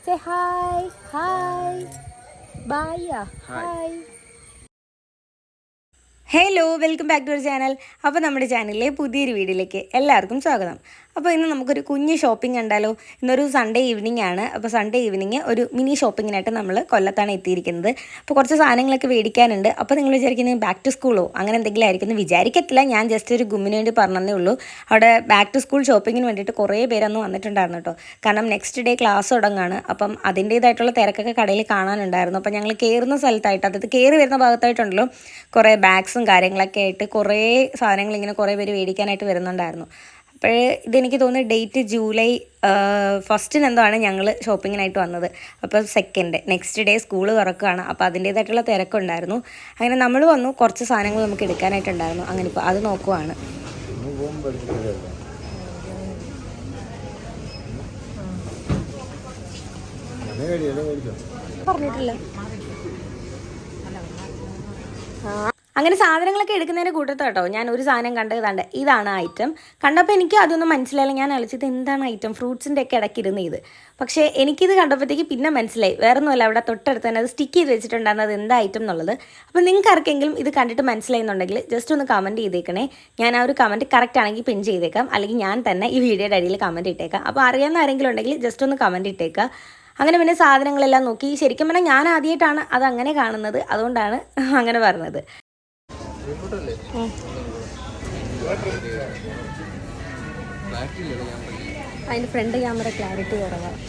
Say hi. Hi. Bye. Hi. Hello welcome back to our channel. അപ്പോൾ നമ്മുടെ ചാനലിലെ പുതിയൊരു വീഡിയോയിലേക്ക് എല്ലാവർക്കും സ്വാഗതം. അപ്പോൾ ഇന്ന് നമുക്കൊരു കുഞ്ഞ് ഷോപ്പിംഗ് ഉണ്ടല്ലോ. ഇന്നൊരു സൺഡേ ഈവനിങ് ആണ്. അപ്പോൾ സൺഡേ ഈവനിങ് ഒരു മിനി ഷോപ്പിങ്ങിനായിട്ട് നമ്മൾ കൊല്ലത്താണ് എത്തിയിരിക്കുന്നത്. അപ്പോൾ കുറച്ച് സാധനങ്ങളൊക്കെ മേടിക്കാനുണ്ട്. അപ്പോൾ നിങ്ങൾ വിചാരിക്കുന്നത് ബാക്ക് ടു സ്കൂളോ അങ്ങനെ എന്തെങ്കിലും ആയിരിക്കും എന്ന് വിചാരിക്കത്തില്ല. ഞാൻ ജസ്റ്റ് ഒരു ഗുമ്മിന് വേണ്ടി പറഞ്ഞതേ ഉള്ളൂ. അവിടെ ബാക്ക് ടു സ്കൂൾ ഷോപ്പിങ്ങിന് വേണ്ടിയിട്ട് കുറേ പേരൊന്നും വന്നിട്ടുണ്ടായിരുന്നു കേട്ടോ. കാരണം നെക്സ്റ്റ് ഡേ ക്ലാസ് തുടങ്ങാണ്. അപ്പം അതിൻ്റേതായിട്ടുള്ള തിരക്കൊക്കെ കടയിൽ കാണാനുണ്ടായിരുന്നു. അപ്പോൾ ഞങ്ങൾ കയറുന്ന സ്ഥലത്തായിട്ട്, അതായത് കയറി വരുന്ന ഭാഗത്തായിട്ടുണ്ടല്ലോ, കുറേ ബാഗ്സും കാര്യങ്ങളൊക്കെ ആയിട്ട് കുറേ സാധനങ്ങൾ ഇങ്ങനെ കുറേ പേര് മേടിക്കാനായിട്ട് വരുന്നുണ്ടായിരുന്നു. അപ്പോൾ ഇതെനിക്ക് തോന്നുന്നു ഡേറ്റ് ജൂലൈ 1 എന്താണ് ഞങ്ങൾ ഷോപ്പിങ്ങിനായിട്ട് വന്നത്. അപ്പോൾ നെക്സ്റ്റ് ഡേ സ്കൂൾ തുറക്കുകയാണ്. അപ്പോൾ അതിൻ്റേതായിട്ടുള്ള തിരക്കുണ്ടായിരുന്നു. അങ്ങനെ നമ്മൾ വന്നു, കുറച്ച് സാധനങ്ങൾ നമുക്ക് എടുക്കാനായിട്ടുണ്ടായിരുന്നു. അങ്ങനെ ഇപ്പോൾ അത് നോക്കുവാണ്. പറഞ്ഞിട്ടില്ല. അങ്ങനെ സാധനങ്ങളൊക്കെ എടുക്കുന്നതിൻ്റെ കൂട്ടത്തിൽ കേട്ടോ ഞാൻ ഒരു സാധനം കണ്ടത് ഇതാണ് ഐറ്റം. കണ്ടപ്പോൾ എനിക്ക് അതൊന്നും മനസ്സിലായില്ല. ഞാൻ അലച്ചത് എന്താണ് ഐറ്റം, ഫ്രൂട്ട്സിൻ്റെ ഒക്കെ ഇടയ്ക്കിരുന്ന് ഇത്. പക്ഷേ എനിക്കിത് കണ്ടപ്പോഴത്തേക്ക് പിന്നെ മനസ്സിലായി, വേറെ ഒന്നുമല്ല, അവിടെ തൊട്ടടുത്ത് തന്നെ അത് സ്റ്റിക്ക് ചെയ്ത് വെച്ചിട്ടുണ്ടായിരുന്നു അത് എന്താ ഐറ്റം എന്നുള്ളത്. അപ്പോൾ നിങ്ങൾക്ക് ആർക്കെങ്കിലും ഇത് കണ്ടിട്ട് മനസ്സിലായെന്നുണ്ടെങ്കിൽ ജസ്റ്റ് ഒന്ന് കമൻറ്റ് ചെയ്തേക്കണേ. ഞാൻ ആ ഒരു കമൻറ്റ് കറക്റ്റ് ആണെങ്കിൽ പിൻ ചെയ്തേക്കാം, അല്ലെങ്കിൽ ഞാൻ തന്നെ ഈ വീഡിയോയുടെ അടിയിൽ കമൻറ്റ് ഇട്ടേക്കാം. അപ്പോൾ അറിയാവുന്ന ആരെങ്കിലും ഉണ്ടെങ്കിൽ ജസ്റ്റ് ഒന്ന് കമൻറ്റ് ഇട്ടേക്കാം. അങ്ങനെ പിന്നെ സാധനങ്ങളെല്ലാം നോക്കി. ശരിക്കും പറഞ്ഞാൽ ഞാൻ ആദ്യമായിട്ടാണ് അത് അങ്ങനെ കാണുന്നത്, അതുകൊണ്ടാണ് അങ്ങനെ പറഞ്ഞത്. അതിൻ്റെ ഫ്രണ്ട് ക്യാമറ ക്ലാരിറ്റി കുറവാണ്.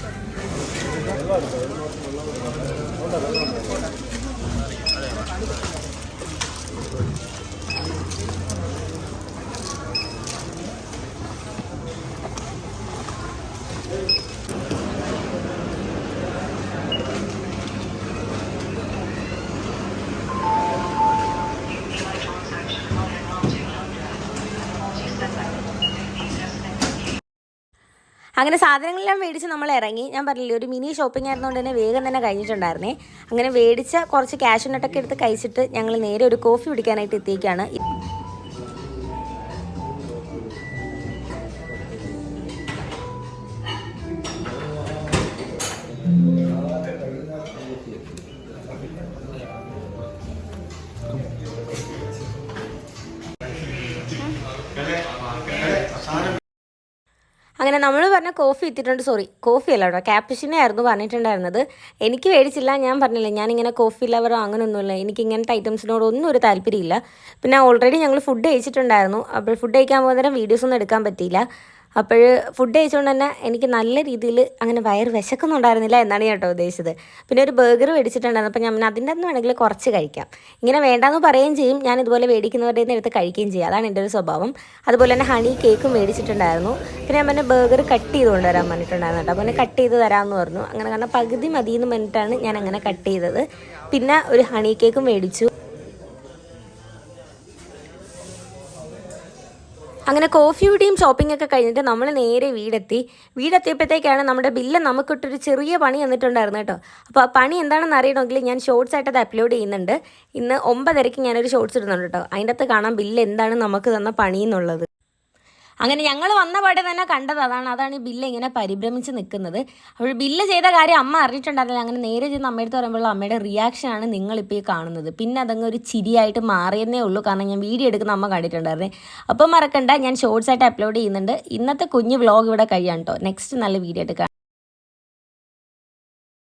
അങ്ങനെ സാധനങ്ങളെല്ലാം മേടിച്ച് നമ്മൾ ഇറങ്ങി. ഞാൻ പറഞ്ഞില്ലേ ഒരു മിനി ഷോപ്പിംഗ് ആയിരുന്നുകൊണ്ട് തന്നെ വേഗം തന്നെ കഴിഞ്ഞിട്ടുണ്ടായിരുന്നേ. അങ്ങനെ മേടിച്ച കുറച്ച് ക്യാഷ് നട്ടൊക്കെ എടുത്ത് കഴിച്ചിട്ട് ഞങ്ങൾ നേരെ ഒരു കോഫി കുടിക്കാനായിട്ട് എത്തിയേക്കാണ്. അങ്ങനെ നമ്മൾ പറഞ്ഞ കോഫി എത്തിയിട്ടുണ്ട്. കോഫി അല്ല കേട്ടോ, ക്യാപ്പുച്ചിനോ ആയിരുന്നു പറഞ്ഞിട്ടുണ്ടായിരുന്നത്. എനിക്ക് മേടിച്ചില്ല. ഞാൻ പറഞ്ഞില്ലേ ഞാനിങ്ങനെ കോഫി ലവറോ അങ്ങനെയൊന്നുമില്ല. എനിക്ക് ഇങ്ങനത്തെ ഐറ്റംസിനോടൊന്നും ഒരു താല്പര്യമില്ല. പിന്നെ ഓൾറെഡി ഞങ്ങൾ ഫുഡ് കഴിച്ചിട്ടുണ്ടായിരുന്നു. അപ്പോൾ ഫുഡ് കഴിക്കാൻ പോകുന്നേരം വീഡിയോസൊന്നും എടുക്കാൻ പറ്റിയില്ല. അപ്പോൾ ഫുഡ് കഴിച്ചുകൊണ്ട് തന്നെ എനിക്ക് നല്ല രീതിയിൽ അങ്ങനെ വയറ് വിശക്കുന്നുണ്ടായിരുന്നില്ല എന്നാണ് കേട്ടോ ഉദ്ദേശിച്ചത്. പിന്നെ ഒരു ബർഗർ മേടിച്ചിട്ടുണ്ടായിരുന്നു. അപ്പോൾ ഞാൻ അതിൻ്റെ അന്ന് വേണമെങ്കിൽ കുറച്ച് കഴിക്കാം. ഇങ്ങനെ വേണ്ടാന്ന് പറയുകയും ചെയ്യും, ഞാൻ ഇതുപോലെ മേടിക്കുന്നവരുടെ നിന്ന് എടുത്ത് കഴിക്കുകയും ചെയ്യും. അതാണ് എൻ്റെ ഒരു സ്വഭാവം. അതുപോലെ തന്നെ ഹണി കേക്കും മേടിച്ചിട്ടുണ്ടായിരുന്നു. പിന്നെ ഞാൻ പറഞ്ഞ ബർഗർ കട്ട് ചെയ്ത് കൊണ്ടുവരാൻ പറഞ്ഞിട്ടുണ്ടായിരുന്നു കേട്ടോ. അപ്പോൾ കട്ട് ചെയ്ത് തരാമെന്ന് പറഞ്ഞു. അങ്ങനെ കാരണം പകുതി മതിയെന്ന് പറഞ്ഞിട്ടാണ് ഞാൻ അങ്ങനെ കട്ട് ചെയ്തത്. പിന്നെ ഒരു ഹണി കേക്കും മേടിച്ചു. അങ്ങനെ കോഫിയുടെയും ഷോപ്പിംഗ് ഒക്കെ കഴിഞ്ഞിട്ട് നമ്മൾ നേരെ വീടെത്തിയപ്പോഴത്തേക്കാണ് നമ്മുടെ ബില്ല് നമുക്കിട്ടൊരു ചെറിയ പണി തന്നിട്ടുണ്ടായിരുന്നു കേട്ടോ. അപ്പോൾ ആ പണി എന്താണെന്ന് അറിയണമെങ്കിൽ ഞാൻ ഷോർട്സ് ആയിട്ട് അത് അപ്ലോഡ് ചെയ്യുന്നുണ്ട്. ഇന്ന് 9:30 ഞാനൊരു ഷോർട്സ് ഇടുന്നുണ്ട് കേട്ടോ. അതിൻ്റെ അകത്ത് കാണാം ബില്ല് എന്താണ് നമുക്ക് തന്ന പണി എന്നുള്ളത്. അങ്ങനെ ഞങ്ങൾ വന്ന പാടെ തന്നെ കണ്ടത് അതാണ് ഈ ബില്ല് ഇങ്ങനെ പരിഭ്രമിച്ച് നിൽക്കുന്നത്. അപ്പോൾ ബില്ല് ചെയ്ത കാര്യം അമ്മ അറിഞ്ഞിട്ടുണ്ടായിരുന്നില്ല. അങ്ങനെ നേരെ ചെന്ന് അമ്മയുടെ പറയുമ്പോൾ അമ്മയുടെ റിയാക്ഷനാണ് നിങ്ങളിപ്പോൾ ഈ കാണുന്നത്. പിന്നെ അതങ്ങ് ഒരു ചിരിയായിട്ട് മാറിയെന്നേ ഉള്ളൂ. കാരണം ഞാൻ വീഡിയോ എടുക്കുന്ന അമ്മ കണ്ടിട്ടുണ്ടായിരുന്നേ. അപ്പം മറക്കണ്ട, ഞാൻ ഷോർട്സ് ആയിട്ട് അപ്ലോഡ് ചെയ്യുന്നുണ്ട്. ഇന്നത്തെ കുഞ്ഞ് വ്ളോഗ് ഇവിടെ കഴിയാം കേട്ടോ. നെക്സ്റ്റ് നല്ല വീഡിയോ ആയിട്ട് കാണാം.